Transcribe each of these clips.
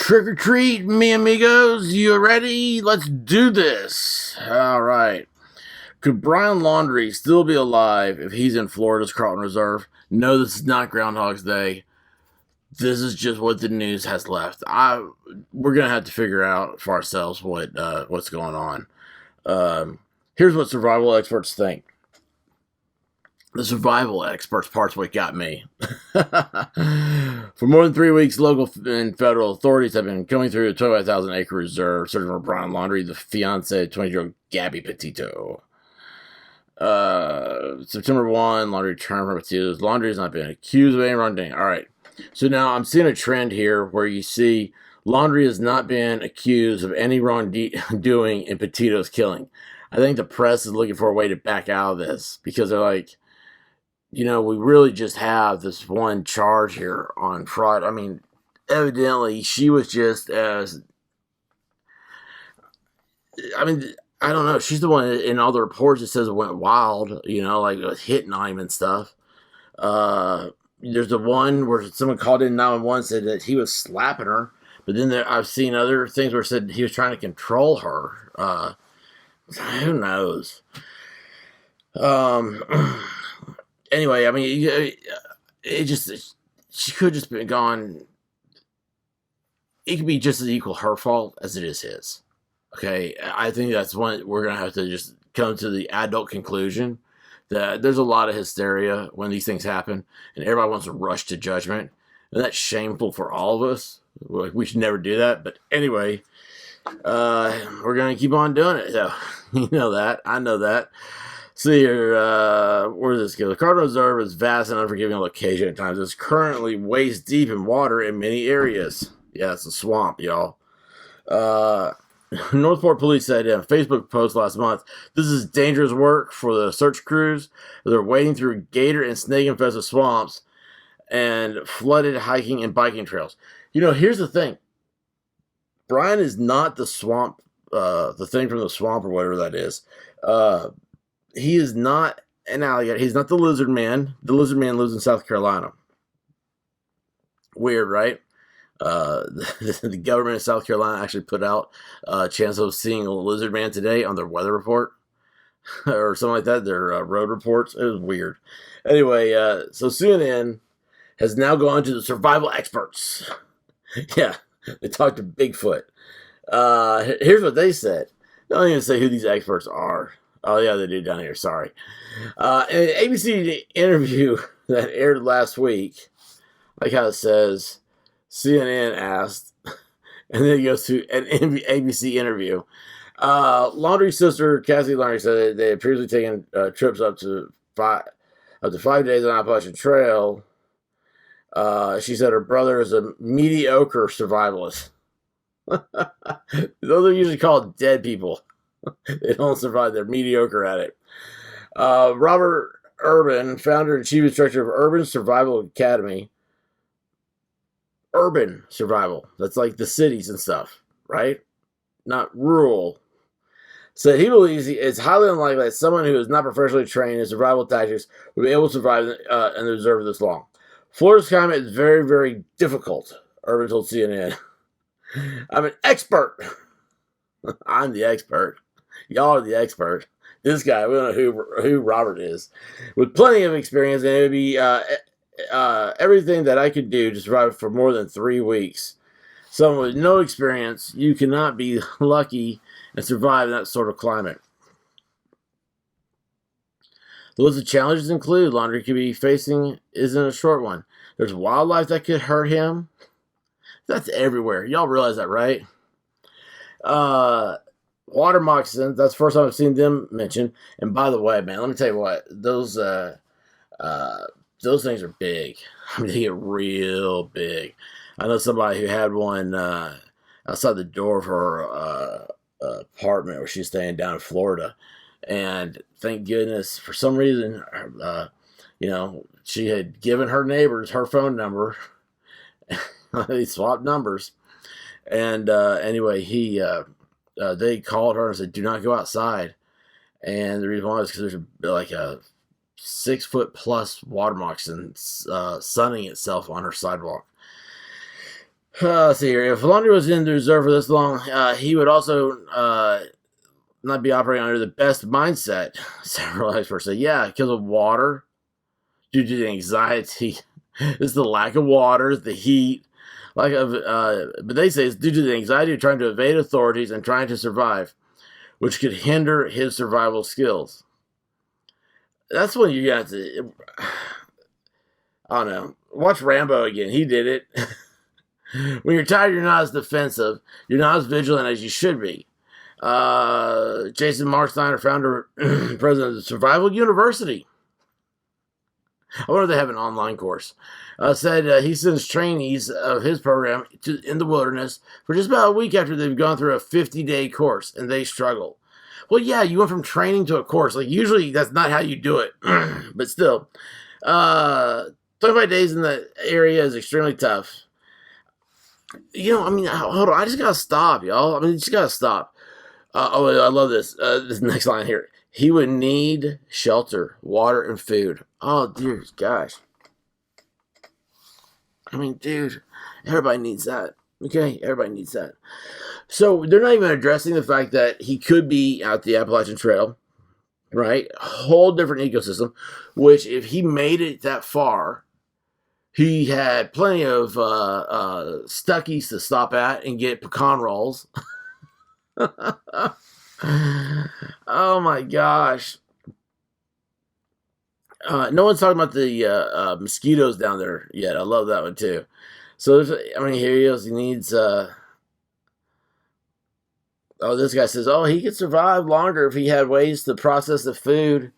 Trick or treat, mi amigos. You ready? Let's do this. All right. Could Brian Laundrie still be alive if he's in Florida's Carlton Reserve? No, this is not Groundhog's Day. This is just what the news has left. We're gonna have to figure out for ourselves what's going on. Here's what survival experts think. The survival experts part's what got me. For more than 3 weeks, local and federal authorities have been coming through a 25,000-acre reserve searching for Brian Laundrie, the fiance of 20-year-old Gabby Petito. September 1, Laundrie returned from Petito's. Laundrie has not been accused of any wrongdoing. All right. So now I'm seeing a trend here where you see Laundrie has not been accused of any wrongdoing in Petito's killing. I think the press is looking for a way to back out of this because they're like, we really just have this one charge here on fraud. I mean, evidently she was just as, I don't know. She's the one in all the reports that says it went wild, like it was hitting on him and stuff. There's the one where someone called in 911 said that he was slapping her, but then I've seen other things where it said he was trying to control her. Who knows? Anyway, I mean, she could just been gone. It could be just as equal her fault as it is his. Okay, I think that's one we're gonna have to just come to the adult conclusion that there's a lot of hysteria when these things happen, and everybody wants to rush to judgment, and that's shameful for all of us. We should never do that. But anyway, we're gonna keep on doing it. So you know that, I know that. See here, where does this go? The Carlton Reserve is vast and unforgiving location at times. It's currently waist deep in water in many areas. Yeah, it's a swamp, y'all. Northport Police said in a Facebook post last month, this is dangerous work for the search crews. They're wading through gator and snake-infested swamps and flooded hiking and biking trails. Here's the thing. Brian is not the swamp, the thing from the swamp or whatever that is. He is not an alligator. He's not the lizard man. The lizard man lives in South Carolina. Weird, right? The government of South Carolina actually put out a chance of seeing a lizard man today on their weather report or something like that, their road reports. It was weird. Anyway, so CNN has now gone to the survival experts. Yeah, they talked to Bigfoot. Here's what they said. They don't even say who these experts are. Oh, yeah, they do down here. Sorry. In an ABC interview that aired last week, like how it says, CNN asked, and then it goes to an ABC interview. Laundrie's sister, Cassie Laundrie, said that they had previously taken trips up to 5 days on Appalachian Trail. She said her brother is a mediocre survivalist. Those are usually called dead people. They don't survive. They're mediocre at it. Robert Urban, founder and chief instructor of Urban Survival Academy. Urban survival. That's like the cities and stuff, right? Not rural. Said he believes it's highly unlikely that someone who is not professionally trained in survival tactics would be able to survive in the reserve this long. Florida's climate is very, very difficult, Urban told CNN. I'm an expert. I'm the expert. Y'all are the expert. This guy, we don't know who Robert is, with plenty of experience, and it would be everything that I could do to survive for more than 3 weeks. Someone with no experience, you cannot be lucky and survive in that sort of climate. The list of challenges include Laundrie could be facing isn't a short one. There's wildlife that could hurt him. That's everywhere. Y'all realize that, right? Water moccasins, that's the first time I've seen them mentioned. And by the way, man, let me tell you what, those things are big. I mean, they get real big. I know somebody who had one outside the door of her apartment where she's staying down in Florida. And thank goodness, for some reason, she had given her neighbors her phone number. They swapped numbers. And anyway, they called her and said, do not go outside. And the reason why is because there's a 6-foot+ water moccasin sunning itself on her sidewalk. Let's see here. If Laundrie was in the reserve for this long, he would also not be operating under the best mindset. Several experts say, yeah, because of water, due to the anxiety. It's the lack of water, the heat. But they say it's due to the anxiety of trying to evade authorities and trying to survive, which could hinder his survival skills. That's when you got to, I don't know, watch Rambo again. He did it. When you're tired, you're not as defensive. You're not as vigilant as you should be. Jason Marsteiner, founder president of the Survival University. I wonder if they have an online course. Said he sends trainees of his program in the wilderness for just about a week after they've gone through a 50-day course, and they struggle. Well, yeah, you went from training to a course. Like, usually that's not how you do it. But still, 25 days in the area is extremely tough. Hold on. I just got to stop, y'all. Just got to stop. I love this. This next line here. He would need shelter, water, and food. Oh, dear gosh. Dude, everybody needs that. Okay? Everybody needs that. So, they're not even addressing the fact that he could be out the Appalachian Trail, right? A whole different ecosystem, which if he made it that far, he had plenty of Stuckies to stop at and get pecan rolls. Oh my gosh. No one's talking about the mosquitoes down there yet. I love that one too. So, here he is. He needs... this guy says, he could survive longer if he had ways to process the food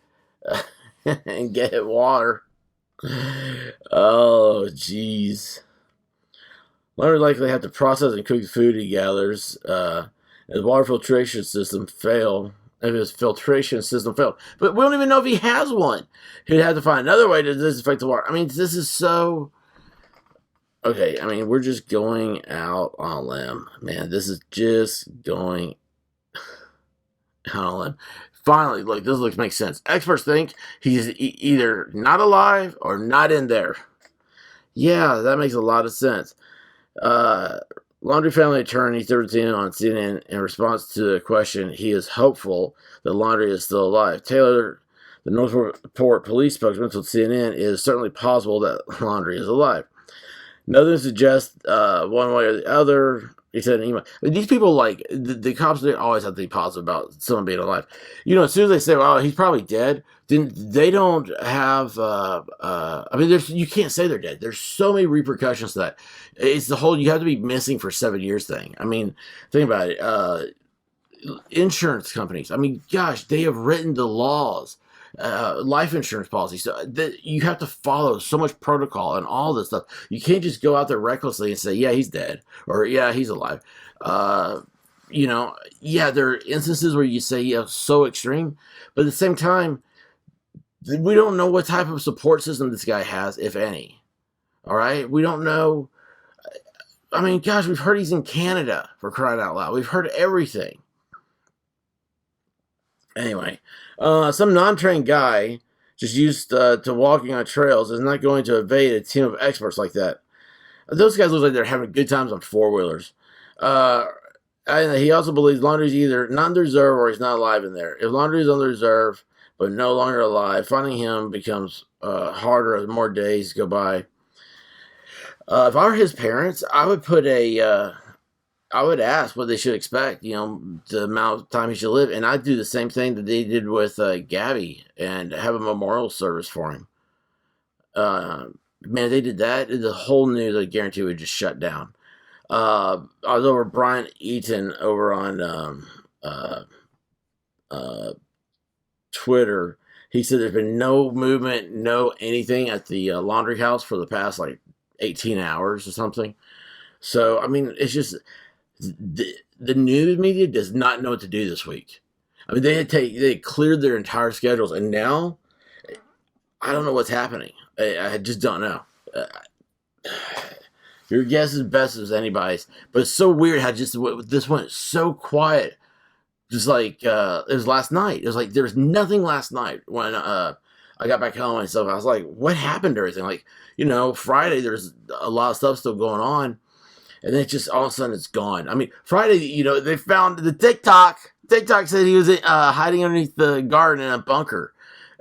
and get water. Oh, jeez. Laundrie likely have to process and cook the food he gathers. His water filtration system failed. If his filtration system failed. But we don't even know if he has one. He'd have to find another way to disinfect the water. This is so... Okay, we're just going out on a limb. Man, this is just going out on a limb. Finally, look, this makes sense. Experts think he's either not alive or not in there. Yeah, that makes a lot of sense. Laundrie family attorney 13 on CNN in response to the question, he is hopeful that Laundrie is still alive. Taylor, the Northport police spokesman, told CNN it is certainly possible that Laundrie is alive. Nothing suggests one way or the other. He said in an email. These people, the cops, they always have to be positive about someone being alive. As soon as they say, "Oh, he's probably dead," then they don't have. You can't say they're dead. There's so many repercussions to that. It's the whole you have to be missing for 7 years thing. Think about it. Insurance companies. Gosh, they have written the laws. Life insurance policies. So that you have to follow so much protocol and all this stuff. You can't just go out there recklessly and say, yeah, he's dead, or yeah, he's alive. There are instances where you say, yeah, so extreme, but at the same time, we don't know what type of support system this guy has, if any. All right, we don't know. Gosh, we've heard he's in Canada, for crying out loud. We've heard everything. Anyway, some non-trained guy just used to walking on trails is not going to evade a team of experts like that. Those guys look like they're having good times on four-wheelers. And he also believes Laundrie's either not in the reserve or he's not alive in there. If Laundrie's on the reserve but no longer alive, finding him becomes harder as more days go by. If I were his parents, I would put I would ask what they should expect, the amount of time he should live. And I'd do the same thing that they did with Gabby and have a memorial service for him. Man, they did that. The whole news, I guarantee, would just shut down. I was over Brian Eaton over on Twitter. He said there's been no movement, no anything at the Laundrie house for the past 18 hours or something. So, it's just... The news media does not know what to do this week. They cleared their entire schedules, and now I don't know what's happening. I just don't know. Your guess is best as anybody's, but it's so weird how this went so quiet. Just it was last night. It was there was nothing last night when I got back home and stuff. I was like, what happened to everything? Friday there's a lot of stuff still going on. and then just all of a sudden it's gone. I mean, Friday, they found the TikTok said he was hiding underneath the garden in a bunker.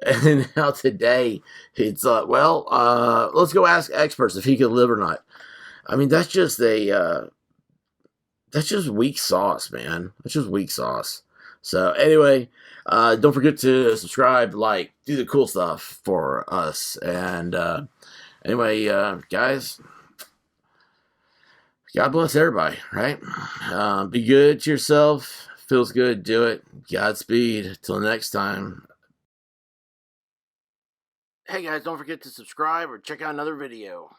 And now today, it's let's go ask experts if he could live or not. I mean, that's just weak sauce, man. That's just weak sauce. So anyway, don't forget to subscribe, like, do the cool stuff for us. And anyway, guys, God bless everybody, right? Be good to yourself. Feels good, do it. Godspeed. Till next time. Hey guys, don't forget to subscribe or check out another video.